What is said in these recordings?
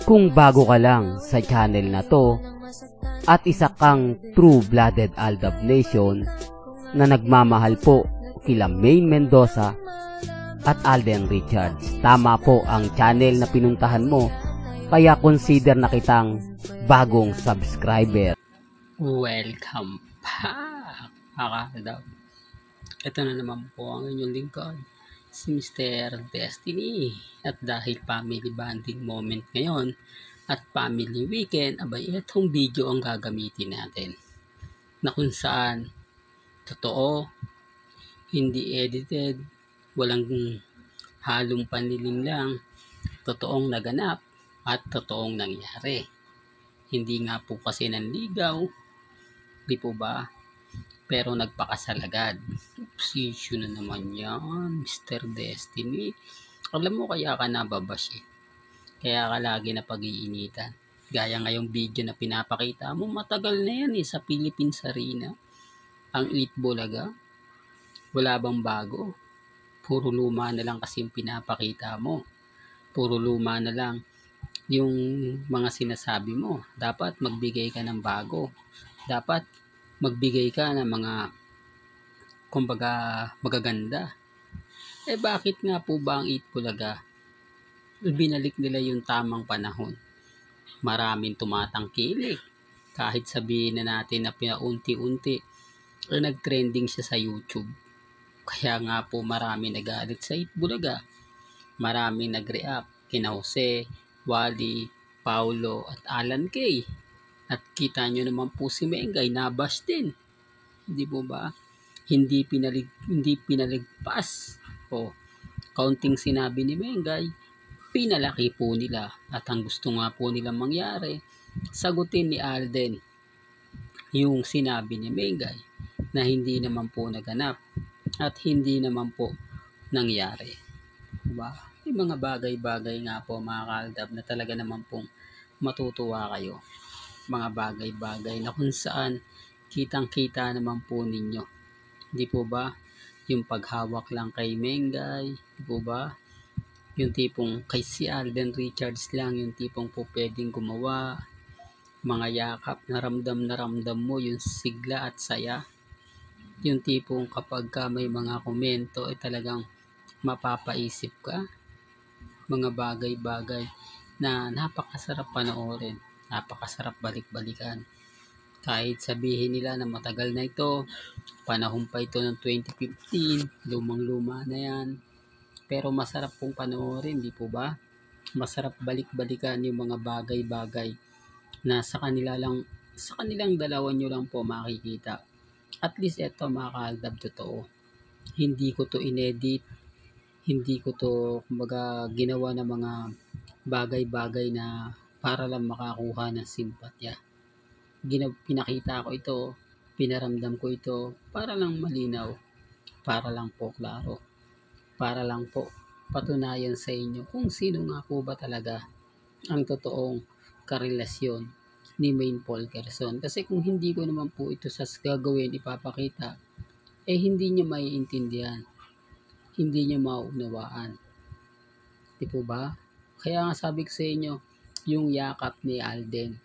Kung bago ka lang sa channel na to at isa kang true-blooded Aldab Nation na nagmamahal po kila Maine Mendoza at Alden Richards, tama po ang channel na pinuntahan mo, kaya consider na kitang bagong subscriber. Welcome back, mga Aldab. Ito na naman po ang inyong lingkod, si Mr. Destiny. At dahil family bonding moment ngayon at family weekend, abay itong video ang gagamitin natin na kung saan totoo, hindi edited, walang halong paniling lang, totoong naganap at totoong nangyari. Hindi nga po kasi nanligaw, di po ba? Pero nagpakasal agad. Obsession na naman yan, Mr. Destiny. Alam mo kaya ka nababash eh. Kaya ka lagi na pag-iinitan. Gaya ngayong video na pinapakita mo, matagal na yan eh, sa Philippines Arena. Ang Eat Bulaga, wala bang bago? Puro luma na lang kasi yung pinapakita mo. Puro luma na lang yung mga sinasabi mo. Dapat magbigay ka ng bago. Dapat magbigay ka ng mga kumbaga magaganda. Eh bakit nga po ba ang Eat Bulaga? Binalik nila yung tamang panahon. Maraming tumatangkilik. Kahit sabihin na natin na pinaunti-unti nag-trending siya sa YouTube. Kaya nga po marami nagalit sa Eat Bulaga. Marami nag-react kina Jose, Wally, Paulo at Alan Kay. At kita nyo naman po si Mengay nabash din. Hindi po ba? Hindi pinaligpas. O, kaunting sinabi ni Mengay, pinalaki po nila. At ang gusto nga po nilang mangyari, sagutin ni Alden yung sinabi ni Mengay na hindi naman po naganap at hindi naman po nangyari. Diba? May mga bagay-bagay nga po mga Kaaldab na talaga naman pong matutuwa kayo. Mga bagay-bagay na kung saan kitang-kita naman po ninyo. Di po ba? Yung paghawak lang kay Mengay, di po ba? Yung tipong kay si Alden Richards lang, yung tipong po pwedeng gumawa. Mga yakap, na ramdam mo yung sigla at saya. Yung tipong kapag ka may mga komento ay talagang mapapaisip ka. Mga bagay-bagay na napakasarap panoorin, napakasarap balik-balikan. Kahit sabihin nila na matagal na ito, panahon pa ito ng 2015, lumang-luma na yan. Pero masarap pong panoorin, di po ba? Masarap balik-balikan yung mga bagay-bagay na sa kanilang dalawa nyo lang po makikita. At least ito mga Kaaldab, totoo. Hindi ko to inedit, hindi ko to kumbaga ginawa ng mga bagay-bagay na para lang makakuha ng simpatya. Pinakita ko ito, pinaramdam ko ito para lang malinaw, para lang po klaro, para lang po patunayan sa inyo kung sino nga po ba talaga ang totoong karelasyon ni Maine Polkerson. Kasi kung hindi ko naman po ito sa gagawin ipapakita, eh hindi niya maiintindihan, hindi niya maunawaan. Di po ba? Kaya nga sabi ko sa inyo, yung yakap ni Alden,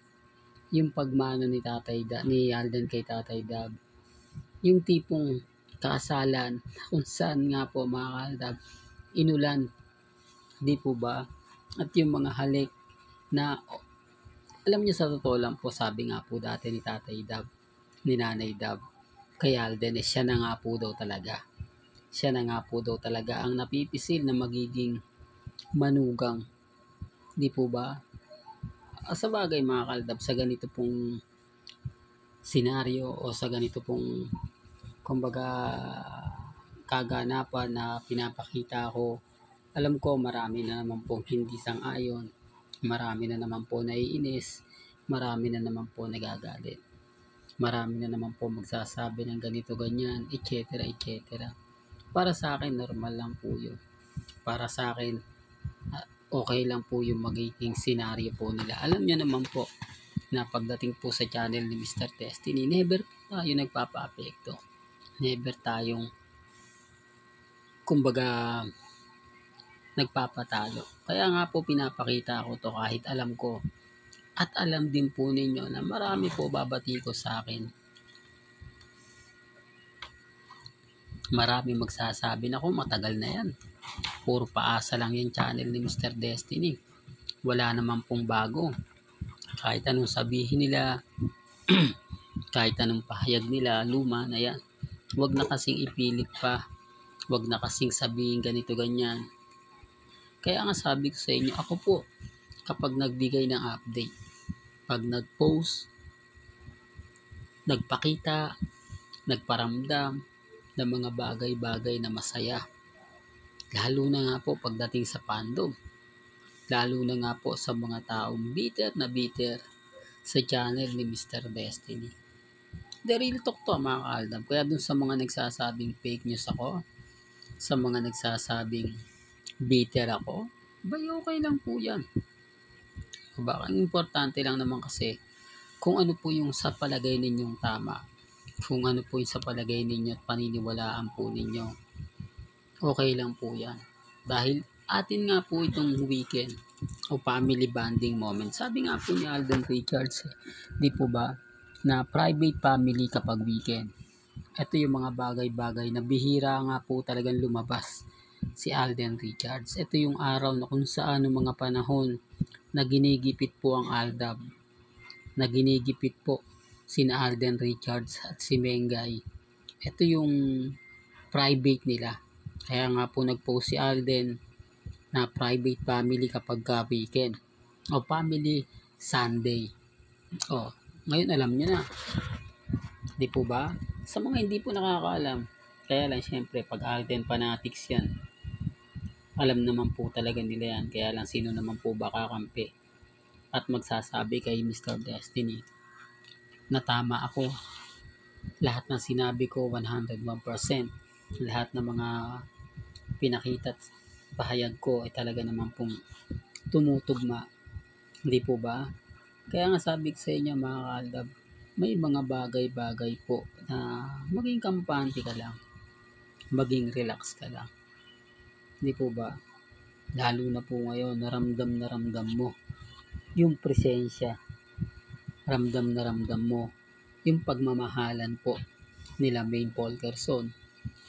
yung pagmano ni Alden kay Tatay Dab, yung tipong kasalan kung saan nga po mga Kaaldab, inulan, di po ba? At yung mga halik na, alam niyo sa totoo lang po, sabi nga po dati ni Tatay Dab, ni Nanay Dab, kay Alden, eh siya na nga po daw talaga. Siya na nga po daw talaga ang napipisil na magiging manugang. Di po ba? Sa bagay mga Kaaldab, sa ganito pong senaryo o sa ganito pong kumbaga kaganapan na pinapakita ko, alam ko marami na naman pong hindi sang-ayon, marami na naman po naiinis, marami na naman po nagagalit, marami na naman po magsasabi ng ganito ganyan, etc. etc. Para sa akin normal lang po yun. Para sa akin okay lang po yung magiging senaryo po nila. Alam niyo naman po na pagdating po sa channel ni Mr. Destiny, never tayo nagpapa-apekto. Never tayong kumbaga nagpapatalo. Kaya nga po pinapakita ko to kahit alam ko at alam din po ninyo na marami po babati ko sa akin. Marami magsasabi na ko matagal na yan. Puro paasa lang yung channel ni Mr. Destiny. Wala naman pong bago. Kahit anong sabihin nila, kahit anong pahayag nila, luma na yan. Huwag na kasing ipilit pa. Huwag na kasing sabihin ganito ganyan. Kaya nga sabi ko sa inyo, ako po, kapag nagbigay ng update, pag nag-post, nagpakita, nagparamdam ng mga bagay-bagay na masaya. Lalo na nga po pagdating sa fandom. Lalo na nga po sa mga taong bitter na bitter sa channel ni Mr. Destiny. The real talk to mga kaaldab. Kaya dun sa mga nagsasabing fake news ako, sa mga nagsasabing bitter ako, okay lang po yan. Baka importante lang naman kasi kung ano po yung sa palagay ninyong tama, kung ano po yung sa palagay ninyo at paniniwalaan po ninyo, okay lang po yan. Dahil atin nga po itong weekend o family bonding moment. Sabi nga po ni Alden Richards, di po ba, na private family kapag weekend. Ito yung mga bagay-bagay na bihira nga po talagang lumabas si Alden Richards. Ito yung araw na kung saan ng mga panahon na ginigipit po ang Aldab, na ginigipit po sina Alden Richards at si Mengay. Ito yung private nila. Kaya nga po nag-post si Alden na private family kapag weekend o family Sunday. Ngayon alam nyo na. Di po ba? Sa mga hindi po nakakaalam, kaya lang syempre pag Alden fanatics yan, alam naman po talaga nila yan. Kaya lang sino naman po ba kakampi at magsasabi kay Mr. Destiny na tama ako. Lahat ng sinabi ko 101%. Lahat ng mga pinakita at pahayag ko ay talaga naman pong tumutugma. Hindi po ba? Kaya nga sabi ko sa inyo mga kaaldab, may mga bagay-bagay po na maging kampante ka lang. Maging relax ka lang. Hindi po ba? Lalo na po ngayon, na ramdam mo yung presensya. Ramdam na ramdam mo yung pagmamahalan po nila Maine Polkerson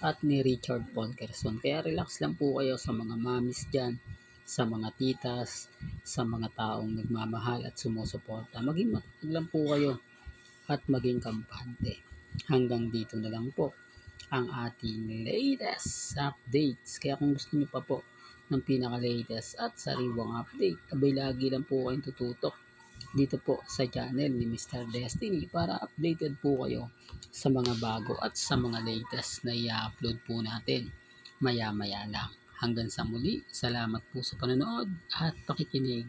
at ni Richard Polkerson. Kaya relax lang po kayo sa mga mamis dyan, sa mga titas, sa mga taong nagmamahal at sumusuporta. Maging matatag lang po kayo at maging kampante. Hanggang dito na lang po ang ating latest updates. Kaya kung gusto niyo pa po ng pinaka-latest at sariwang update, abay lagi lang po kayong tututok dito po sa channel ni Mr. Destiny para updated po kayo sa mga bago at sa mga latest na i-upload po natin maya-maya lang. Hanggang sa muli, salamat po sa panonood at pakikinig.